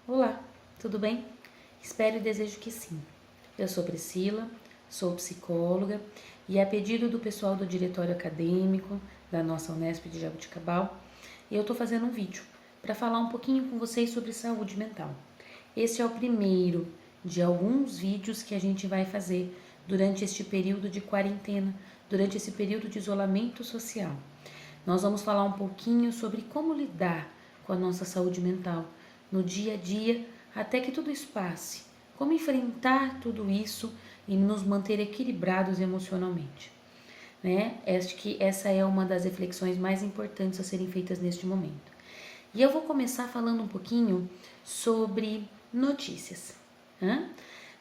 Olá, tudo bem? Espero e desejo que sim. Eu sou Priscila, sou psicóloga e a pedido do pessoal do diretório acadêmico da nossa Unesp de Jaboticabal, eu estou fazendo um vídeo para falar um pouquinho com vocês sobre saúde mental. Esse é o primeiro de alguns vídeos que a gente vai fazer durante este período de quarentena, durante esse período de isolamento social. Nós vamos falar um pouquinho sobre como lidar com a nossa saúde mental no dia a dia até que tudo isso passe. Como enfrentar tudo isso e nos manter equilibrados emocionalmente. Acho que essa é uma das reflexões mais importantes a serem feitas neste momento. E eu vou começar falando um pouquinho sobre notícias.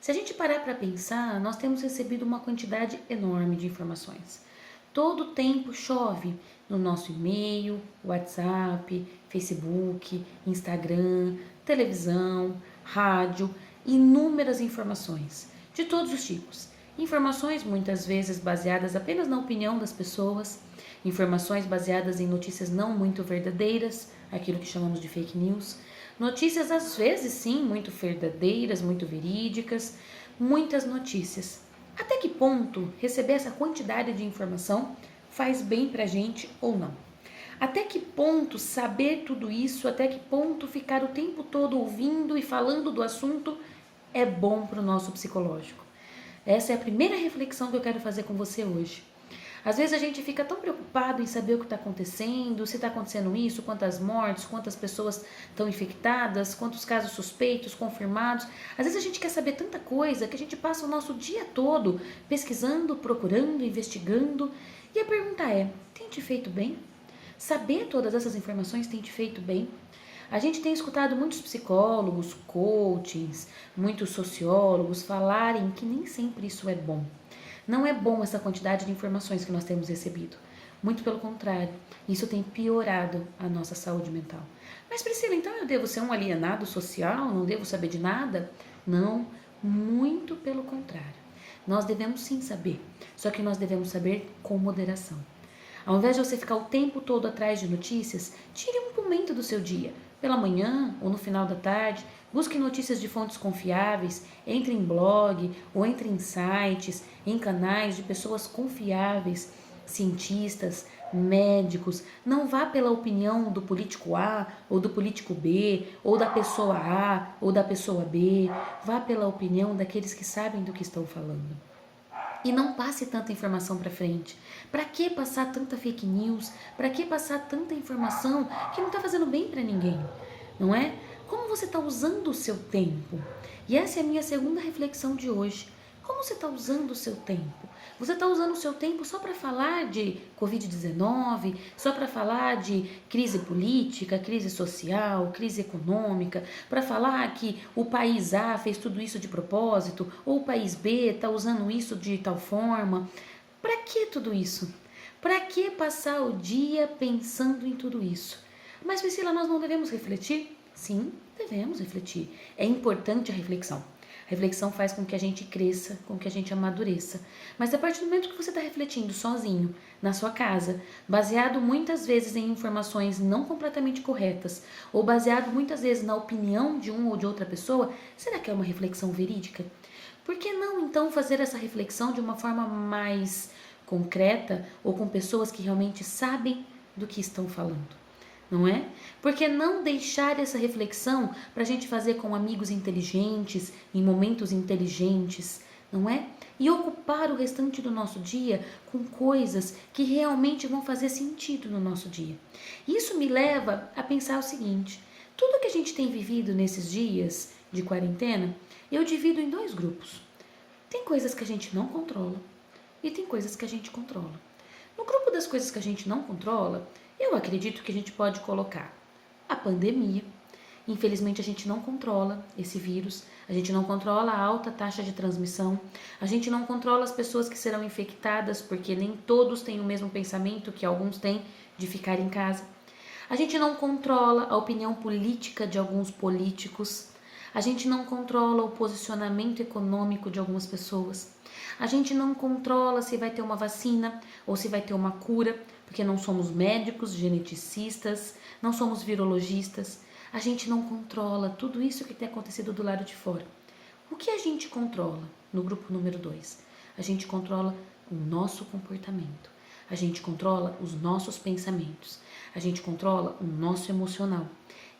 Se a gente parar para pensar, nós temos recebido uma quantidade enorme de informações. Todo tempo chove no nosso e-mail, WhatsApp, Facebook, Instagram, televisão, rádio, inúmeras informações de todos os tipos. Informações muitas vezes baseadas apenas na opinião das pessoas, informações baseadas em notícias não muito verdadeiras, aquilo que chamamos de fake news, notícias às vezes sim muito verdadeiras, muito verídicas, muitas notícias. Até que ponto receber essa quantidade de informação faz bem pra gente ou não? Até que ponto saber tudo isso, até que ponto ficar o tempo todo ouvindo e falando do assunto é bom para o nosso psicológico? Essa é a primeira reflexão que eu quero fazer com você hoje. Às vezes a gente fica tão preocupado em saber o que está acontecendo, se está acontecendo isso, quantas mortes, quantas pessoas estão infectadas, quantos casos suspeitos, confirmados. Às vezes a gente quer saber tanta coisa que a gente passa o nosso dia todo pesquisando, procurando, investigando. E a pergunta é, tem te feito bem? Saber todas essas informações tem te feito bem? A gente tem escutado muitos psicólogos, coachings, muitos sociólogos falarem que nem sempre isso é bom. Não é bom essa quantidade de informações que nós temos recebido. Muito pelo contrário, isso tem piorado a nossa saúde mental. Mas Priscila, então eu devo ser um alienado social? Não devo saber de nada? Não, muito pelo contrário. Nós devemos sim saber, só que nós devemos saber com moderação. Ao invés de você ficar o tempo todo atrás de notícias, tire um momento do seu dia, pela manhã ou no final da tarde, busque notícias de fontes confiáveis, entre em blog ou entre em sites, em canais de pessoas confiáveis, cientistas, médicos. Não vá pela opinião do político A ou do político B, ou da pessoa A ou da pessoa B. Vá pela opinião daqueles que sabem do que estão falando. E não passe tanta informação para frente. Para que passar tanta fake news? Para que passar tanta informação que não está fazendo bem para ninguém? Não é? Como você está usando o seu tempo? E essa é a minha segunda reflexão de hoje. Como você está usando o seu tempo? Você está usando o seu tempo só para falar de Covid-19, só para falar de crise política, crise social, crise econômica, para falar que o país A fez tudo isso de propósito, ou o país B está usando isso de tal forma? Para que tudo isso? Para que passar o dia pensando em tudo isso? Mas Priscila, nós não devemos refletir? Sim, devemos refletir. É importante a reflexão. A reflexão faz com que a gente cresça, com que a gente amadureça. Mas a partir do momento que você está refletindo sozinho, na sua casa, baseado muitas vezes em informações não completamente corretas, ou baseado muitas vezes na opinião de um ou de outra pessoa, será que é uma reflexão verídica? Por que não então fazer essa reflexão de uma forma mais concreta ou com pessoas que realmente sabem do que estão falando? Não é? Porque não deixar essa reflexão para a gente fazer com amigos inteligentes, em momentos inteligentes, não é? E ocupar o restante do nosso dia com coisas que realmente vão fazer sentido no nosso dia. Isso me leva a pensar o seguinte: tudo que a gente tem vivido nesses dias de quarentena, eu divido em dois grupos. Tem coisas que a gente não controla e tem coisas que a gente controla. No grupo das coisas que a gente não controla, eu acredito que a gente pode colocar a pandemia. Infelizmente a gente não controla esse vírus, a gente não controla a alta taxa de transmissão, a gente não controla as pessoas que serão infectadas, porque nem todos têm o mesmo pensamento que alguns têm de ficar em casa. A gente não controla a opinião política de alguns políticos, a gente não controla o posicionamento econômico de algumas pessoas. A gente não controla se vai ter uma vacina ou se vai ter uma cura, porque não somos médicos, geneticistas, não somos virologistas. A gente não controla tudo isso que tem acontecido do lado de fora. O que a gente controla no grupo número 2? A gente controla o nosso comportamento. A gente controla os nossos pensamentos. A gente controla o nosso emocional.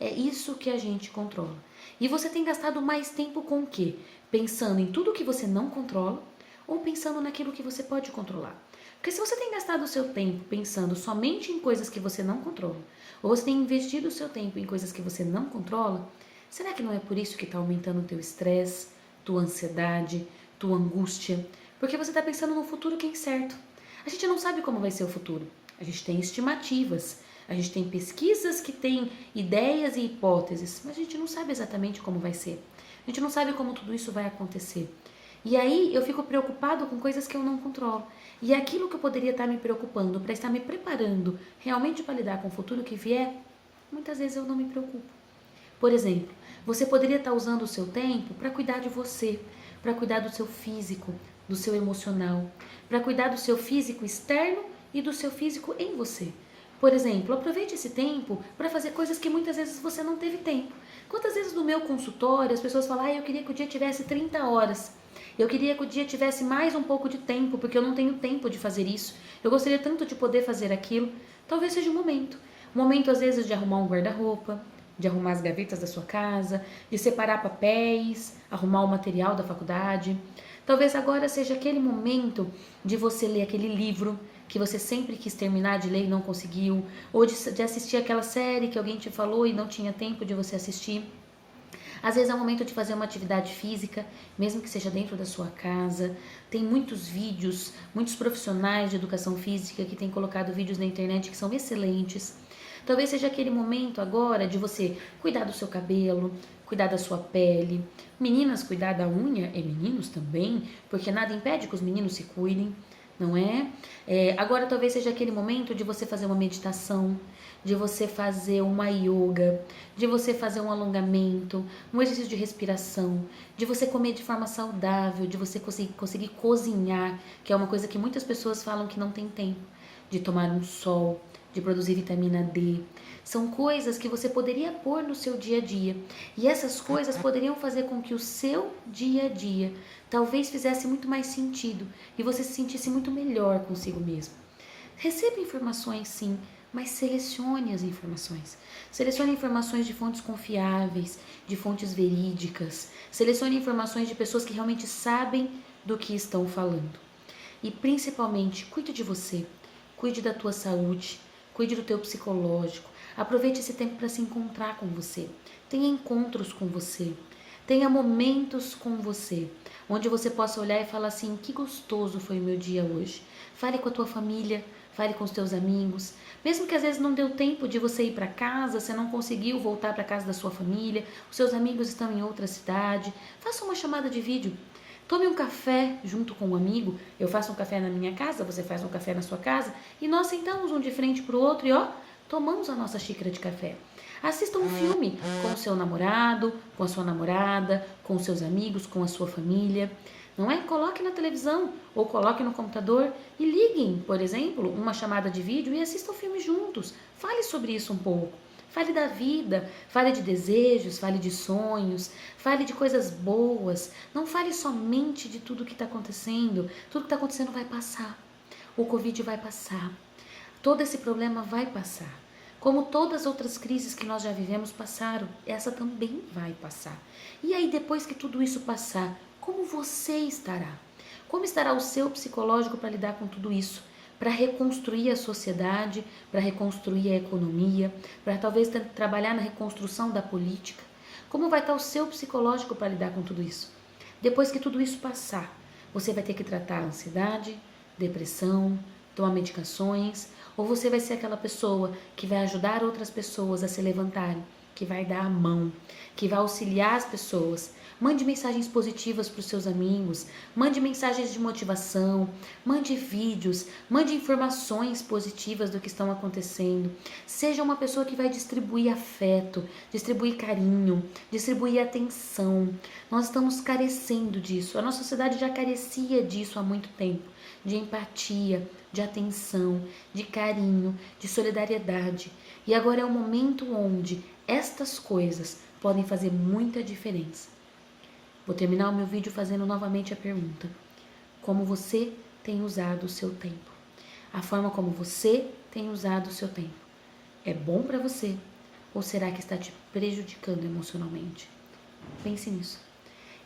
É isso que a gente controla. E você tem gastado mais tempo com o quê? Pensando em tudo que você não controla ou pensando naquilo que você pode controlar? Porque se você tem gastado o seu tempo pensando somente em coisas que você não controla, ou você tem investido o seu tempo em coisas que você não controla, será que não é por isso que está aumentando o teu estresse, tua ansiedade, tua angústia? Porque você está pensando no futuro que é incerto. A gente não sabe como vai ser o futuro. A gente tem estimativas, a gente tem pesquisas que têm ideias e hipóteses, mas a gente não sabe exatamente como vai ser. A gente não sabe como tudo isso vai acontecer. E aí eu fico preocupado com coisas que eu não controlo. E aquilo que eu poderia estar me preocupando para estar me preparando realmente para lidar com o futuro que vier, muitas vezes eu não me preocupo. Por exemplo, você poderia estar usando o seu tempo para cuidar de você, para cuidar do seu físico, do seu emocional, para cuidar do seu físico externo e do seu físico em você. Por exemplo, aproveite esse tempo para fazer coisas que muitas vezes você não teve tempo. Quantas vezes no meu consultório as pessoas falam, eu queria que o dia tivesse 30 horas. Eu queria que o dia tivesse mais um pouco de tempo, porque eu não tenho tempo de fazer isso. Eu gostaria tanto de poder fazer aquilo. Talvez seja o momento. O momento, às vezes, de arrumar um guarda-roupa, de arrumar as gavetas da sua casa, de separar papéis, arrumar o material da faculdade. Talvez agora seja aquele momento de você ler aquele livro que você sempre quis terminar de ler e não conseguiu, ou de assistir aquela série que alguém te falou e não tinha tempo de você assistir. Às vezes é o momento de fazer uma atividade física, mesmo que seja dentro da sua casa. Tem muitos vídeos, muitos profissionais de educação física que têm colocado vídeos na internet que são excelentes. Talvez seja aquele momento agora de você cuidar do seu cabelo, cuidar da sua pele. Meninas, cuidar da unha, e meninos também, porque nada impede que os meninos se cuidem, não é? Agora talvez seja aquele momento de você fazer uma meditação, de você fazer uma yoga, de você fazer um alongamento, um exercício de respiração, de você comer de forma saudável, de você conseguir cozinhar, que é uma coisa que muitas pessoas falam que não tem tempo, de tomar um sol, de produzir vitamina D. São coisas que você poderia pôr no seu dia a dia. E essas coisas poderiam fazer com que o seu dia a dia talvez fizesse muito mais sentido e você se sentisse muito melhor consigo mesmo. Receba informações, sim, mas selecione as informações. Selecione informações de fontes confiáveis, de fontes verídicas. Selecione informações de pessoas que realmente sabem do que estão falando. E principalmente, cuide de você, cuide da tua saúde, cuide do teu psicológico. Aproveite esse tempo para se encontrar com você. Tenha encontros com você. Tenha momentos com você, onde você possa olhar e falar assim, que gostoso foi o meu dia hoje. Fale com a tua família, fale com os teus amigos. Mesmo que às vezes não deu tempo de você ir para casa, você não conseguiu voltar para casa da sua família, os seus amigos estão em outra cidade, faça uma chamada de vídeo. Tome um café junto com um amigo, eu faço um café na minha casa, você faz um café na sua casa, e nós sentamos um de frente para o outro e tomamos a nossa xícara de café. Assista um filme com o seu namorado, com a sua namorada, com os seus amigos, com a sua família. Não é? Coloque na televisão ou coloque no computador e liguem, por exemplo, uma chamada de vídeo e assistam o filme juntos. Fale sobre isso um pouco. Fale da vida, fale de desejos, fale de sonhos, fale de coisas boas. Não fale somente de tudo que está acontecendo. Tudo que está acontecendo vai passar. O Covid vai passar. Todo esse problema vai passar. Como todas as outras crises que nós já vivemos passaram, essa também vai passar. E aí, depois que tudo isso passar, como você estará? Como estará o seu psicológico para lidar com tudo isso? Para reconstruir a sociedade, para reconstruir a economia, para talvez trabalhar na reconstrução da política? Como vai estar o seu psicológico para lidar com tudo isso? Depois que tudo isso passar, você vai ter que tratar a ansiedade, depressão, tomar medicações, ou você vai ser aquela pessoa que vai ajudar outras pessoas a se levantarem, que vai dar a mão, que vai auxiliar as pessoas. Mande mensagens positivas para os seus amigos, mande mensagens de motivação, mande vídeos, mande informações positivas do que estão acontecendo. Seja uma pessoa que vai distribuir afeto, distribuir carinho, distribuir atenção. Nós estamos carecendo disso, a nossa sociedade já carecia disso há muito tempo, de empatia, de atenção, de carinho, de solidariedade. E agora é um momento onde Estas coisas podem fazer muita diferença. Vou terminar o meu vídeo fazendo novamente a pergunta: como você tem usado o seu tempo? A forma como você tem usado o seu tempo é bom para você ou será que está te prejudicando emocionalmente? Pense nisso.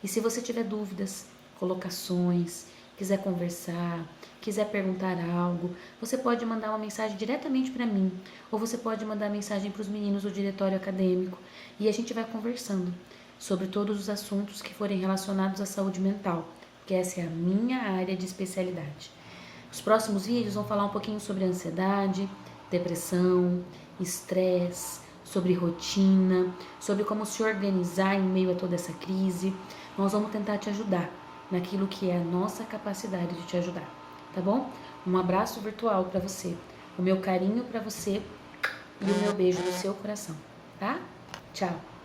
E se você tiver dúvidas, colocações, quiser conversar, quiser perguntar algo, você pode mandar uma mensagem diretamente para mim, ou você pode mandar mensagem para os meninos do diretório acadêmico e a gente vai conversando sobre todos os assuntos que forem relacionados à saúde mental, que essa é a minha área de especialidade. Os próximos vídeos vão falar um pouquinho sobre ansiedade, depressão, estresse, sobre rotina, sobre como se organizar em meio a toda essa crise. Nós vamos tentar te ajudar naquilo que é a nossa capacidade de te ajudar, tá bom? Um abraço virtual para você, o meu carinho para você e o meu beijo no seu coração, tá? Tchau!